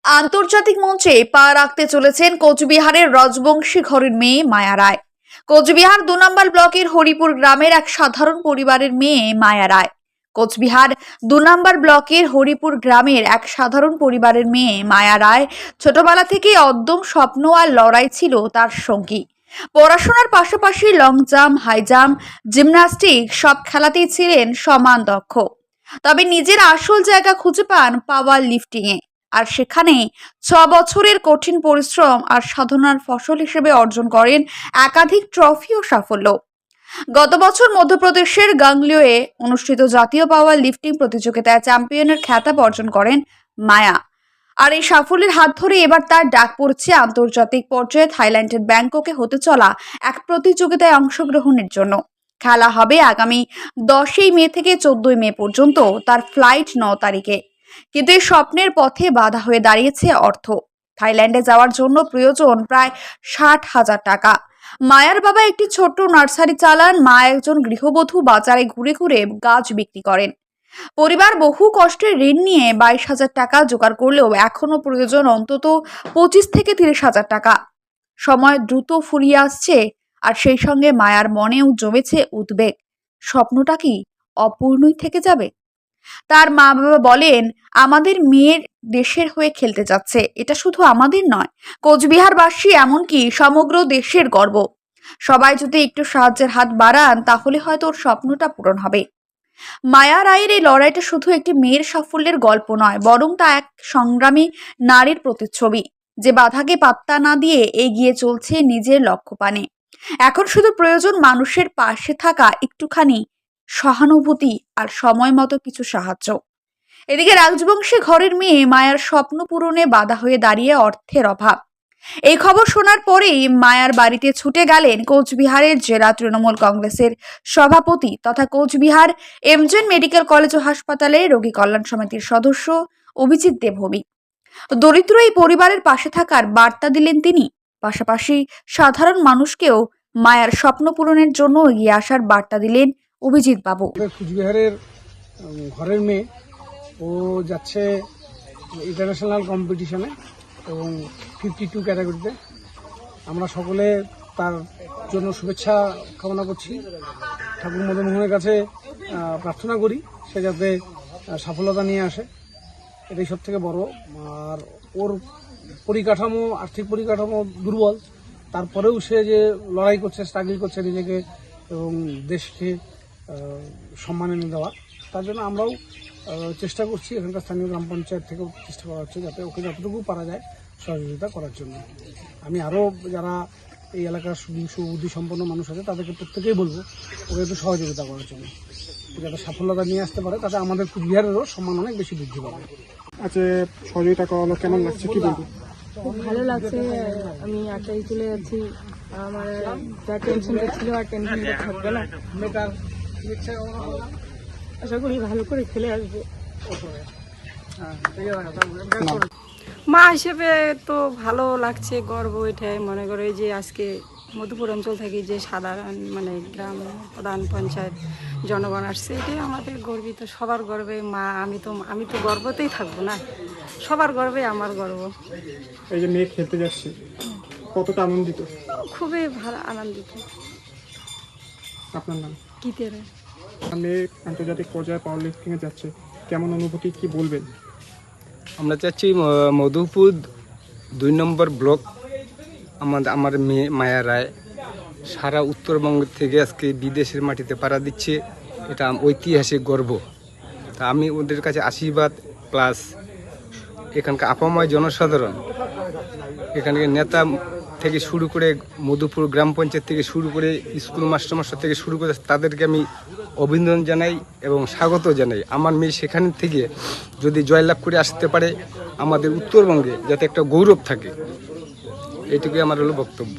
আন্তর্জাতিক মঞ্চে পা রাখতে চলেছেন কোচবিহারের রাজবংশী ঘরের মেয়ে মায়া রায়। কোচবিহার ২ নম্বর ব্লকের হরিপুর গ্রামের এক সাধারণ পরিবারের মেয়ে মায়া রায়। কোচবিহার ২ নম্বর ব্লকের হরিপুর গ্রামের এক সাধারণ পরিবারের মেয়ে মায়া রায় ছোটবেলা থেকেই অদ্যম স্বপ্ন আর লড়াই ছিল তার সঙ্গী। পড়াশোনার পাশাপাশি long jump, high jump, gymnastic সব খেলাতেই ছিলেন সমান দক্ষ। তবে নিজের আসল জায়গা খুঁজে পান পাওয়ার লিফটিংয়ে। আর সেখানে ৬ বছরের কঠিন পরিশ্রম আর সাধনার ফসল হিসেবে অর্জন করেন একাধিক ট্রফি ও সাফল্য। গত বছর মধ্যপ্রদেশের গাংলিওয়ে অনুষ্ঠিত জাতীয় পাওয়ার লিফটিং প্রতিযোগিতায় চ্যাম্পিয়নের খেতাব অর্জন করেন মায়া। আর এই সাফল্যের হাত ধরে এবার তার ডাক পড়ছে আন্তর্জাতিক পর্যায়ে থাইল্যান্ডের ব্যাংককে হতে চলা এক প্রতিযোগিতায় অংশগ্রহণের জন্য। খেলা হবে আগামী ১০ই মে থেকে ১৪ই মে পর্যন্ত। তার ফ্লাইট ৯ তারিখে। কিন্তু এই স্বপ্নের পথে বাধা হয়ে দাঁড়িয়েছে অর্থ। থাইল্যান্ডে যাওয়ার জন্য প্রয়োজন প্রায় ৬০,০০০ টাকা। মায়ার বাবা একটি ছোট্ট নার্সারি চালান। মা একজন গৃহবধূ, বাজারে ঘুরে ঘুরে গাছ বিক্রি করেন। পরিবার বহু কষ্টে ঋণ নিয়ে ২২,০০০ টাকা জোগাড় করলেও এখনো প্রয়োজন অন্তত ২৫ থেকে ৩০,০০০ টাকা। সময় দ্রুত ফুরিয়ে আসছে, আর সেই সঙ্গে মায়ার মনেও জমেছে উদ্বেগ। স্বপ্নটা কি অপূর্ণই থেকে যাবে? তার মা বাবা বলেন, আমাদের মেয়ের দেশের হয়ে খেলতে যাচ্ছে, এটা শুধু আমাদের নয়, কোচবিহারবাসী এমনকি সমগ্র দেশের গর্ব। সবাই যদি একটু সাহায্যের হাত বাড়ান, তাহলে হয়তো ওর স্বপ্নটা পূরণ হবে। মায়া রায়ের এই লড়াইটা শুধু একটি মেয়ের সাফল্যের গল্প নয়, বরং তা এক সংগ্রামী নারীর প্রতিচ্ছবি, যে বাধাকে পাত্তা না দিয়ে এগিয়ে চলছে নিজের লক্ষ্য পানে। এখন শুধু প্রয়োজন মানুষের পাশে থাকা, একটুখানি সহানুভূতি আর সময় মতো কিছু সাহায্য। এদিকে রাজবংশী ঘরের মেয়ে মায়ার স্বপ্ন পূরণে বাধা হয়ে দাঁড়িয়ে অর্থের অভাব। এই খবর শোনার পরেই মায়ার বাড়িতে ছুটে গেলেন কোচবিহারের জেলা তৃণমূল কংগ্রেসের সভাপতি তথা কোচবিহার এমজেন মেডিকেল কলেজ ও হাসপাতালে রোগী কল্যাণ সমিতির সদস্য অভিজিৎ দেবভূমি। দরিদ্র এই পরিবারের পাশে থাকার বার্তা দিলেন তিনি। পাশাপাশি সাধারণ মানুষকেও মায়ার স্বপ্ন পূরণের জন্য এগিয়ে আসার বার্তা দিলেন অভিজিৎ বাবু। কুচবিহারের ঘরের মেয়ে, ও যাচ্ছে ইন্টারন্যাশনাল কম্পিটিশনে এবং 52 ক্যাটাগরিতে। আমরা সকলে তার জন্য শুভেচ্ছা কামনা করছি। ঠাকুর মদন মোহনের কাছে প্রার্থনা করি সে যাতে সফলতা নিয়ে আসে, এটাই সব থেকে বড়। আর ওর পরিকাঠামো, আর্থিক পরিকাঠামো দুর্বল, তারপরেও সে যে লড়াই করছে, স্ট্রাগল করছে নিজেকে এবং দেশকে সম্মান এনে দেওয়া, তার জন্য আমরাও চেষ্টা করছি। এখানকার স্থানীয় গ্রাম পঞ্চায়েত থেকেও চেষ্টা করা হচ্ছে যাতে ওকে যতটুকু পারা যায় সহযোগিতা করার জন্য। আমি আরও যারা এই এলাকার সুবুদ্ধি সম্পন্ন মানুষ আছে তাদেরকে প্রত্যেকেই বলবো ওকে একটু সহযোগিতা করার জন্য, যাতে সাফল্যতা নিয়ে আসতে পারে, তাতে আমাদের কুচবিহারেরও সম্মান অনেক বেশি বৃদ্ধি পাবে। আচ্ছা, সহযোগিতা করালো কেমন লাগছে, কি বলবো? খুব ভালো লাগছে। আমি একাই চলে যাচ্ছি, আমার যা টেনশনটা ছিল আর টেনশনটা থাকবে না। আশা করি ভালো করে খেলে আসবো। মা হিসেবে তো ভালো লাগছে, গর্ব এটাই মনে করে যে আজকে মধুপুর অঞ্চল থেকে যে সাধারণ গ্রাম প্রধান, পঞ্চায়েত, জনগণ আসছে, এটাই আমাদের গর্বিত, সবার গর্বে মা। আমি তো গর্বতেই থাকবো না, সবার গর্বে আমার গর্ব। এই যে মেয়ে খেলতে যাচ্ছে, কতটা আনন্দিত? খুবই ভালো আনন্দিত। আপনার নাম? কিতেরে। মেয়ে আন্তর্জাতিক পর্যায়ে পাওয়ার লিফটিংয়ে যাচ্ছে, কেমন অনুভূতি, কি বলবেন? আমরা চাচ্ছি মধুপুর ২ নম্বর ব্লক, আমার মেয়ে মায়া রায় সারা উত্তরবঙ্গ থেকে আজকে বিদেশের মাটিতে পাড়া দিচ্ছে, এটা ঐতিহাসিক গর্ব। তা আমি ওদের কাছে আশীর্বাদ, প্লাস এখানকার আপাময় জনসাধারণ, এখানকার নেতা থেকে শুরু করে মধুপুর গ্রাম পঞ্চায়েত থেকে শুরু করে স্কুল মাস্টার থেকে শুরু করে তাদেরকে আমি অভিনন্দন জানাই এবং স্বাগত জানাই। আমার মেয়ে সেখান থেকে যদি জয়লাভ করে আসতে পারে, আমাদের উত্তরবঙ্গে যাতে একটা গৌরব থাকে, এইটুকুই আমার হলো বক্তব্য।